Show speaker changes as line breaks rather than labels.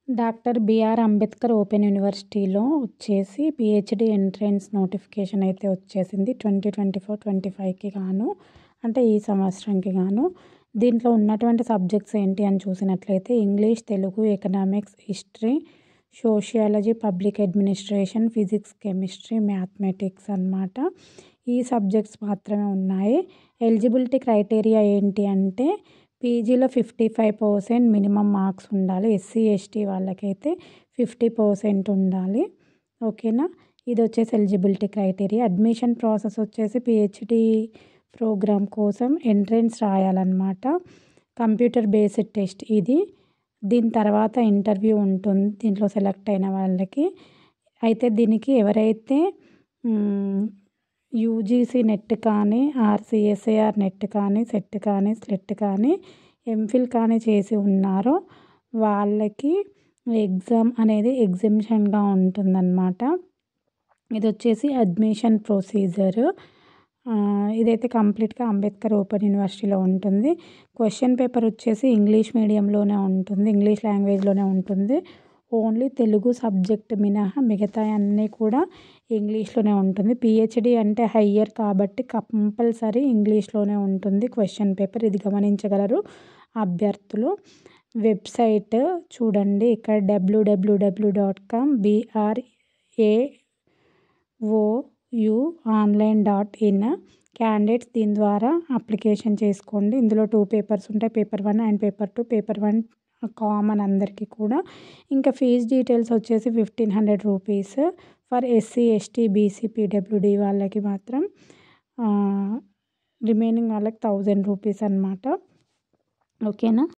Doctor BR Ambedkar open యూనివర్సిటీలో వచ్చేసి PhD entrance notification అయితే వచ్చేసింది 2024-25కి గాను, అంటే ఈ సంవత్సరంకి గాను. దీంట్లో ఉన్నటువంటి సబ్జెక్ట్స్ ఏంటి అని చూసినట్లయితే English, Telugu, economics, history, sociology, public administration, physics, chemistry, mathematics అన్నమాట. ఈ సబ్జెక్ట్స్ మాత్రమే ఉన్నాయి. ఎలిజిబిలిటీ క్రైటీరియా ఏంటి అంటే పీజీలో 55% మినిమం మార్క్స్ ఉండాలి. ఎస్సీ, ఎస్టీ వాళ్ళకైతే 50% ఉండాలి. ఓకేనా. ఇది వచ్చేసి ఎలిజిబిలిటీ క్రైటీరియా. అడ్మిషన్ ప్రాసెస్ వచ్చేసి పిహెచ్డి ప్రోగ్రామ్ కోసం ఎంట్రన్స్ రాయాలన్నమాట. కంప్యూటర్ బేస్డ్ టెస్ట్ ఇది. దీని తర్వాత ఇంటర్వ్యూ ఉంటుంది దీంట్లో సెలెక్ట్ అయిన వాళ్ళకి. అయితే దీనికి ఎవరైతే యూజీసీ నెట్ కానీ, ఆర్సీఎస్ఏఆర్ నెట్ కానీ, సెట్ కానీ, స్లెట్ కానీ, ఎంఫిల్ కానీ చేసి ఉన్నారో వాళ్ళకి ఎగ్జామ్ అనేది ఎగ్జామ్షన్గా ఉంటుందన్నమాట. ఇది వచ్చేసి అడ్మిషన్ ప్రొసీజర్. ఇదైతే కంప్లీట్గా అంబేద్కర్ ఓపెన్ యూనివర్సిటీలో ఉంటుంది. క్వశ్చన్ పేపర్ వచ్చేసి ఇంగ్లీష్ మీడియంలోనే ఉంటుంది, ఇంగ్లీష్ లాంగ్వేజ్లోనే ఉంటుంది. ఓన్లీ తెలుగు సబ్జెక్ట్ మినహా మిగతా అన్నీ కూడా ఇంగ్లీష్లోనే ఉంటుంది. పిహెచ్డి అంటే హయ్యర్ కాబట్టి కంపల్సరీ ఇంగ్లీష్లోనే ఉంటుంది క్వశ్చన్ పేపర్. ఇది గమనించగలరు అభ్యర్థులు. వెబ్సైట్ చూడండి ఇక్కడ www.com BRAOUonline.in. క్యాండిడేట్స్ దీని ద్వారా అప్లికేషన్ చేసుకోండి. ఇందులో 2 పేపర్స్ ఉంటాయి, paper 1 and paper 2. Paper 1 common అందరికీ కూడా. ఇంకా ఫీజ్ డీటెయిల్స్ వచ్చేసి 1500 rupees for SC, ST, BC, PWD వాళ్ళకి మాత్రం, రిమైనింగ్ వాళ్ళకి 1000 రూపీస్ అన్నమాట. ఓకేనా.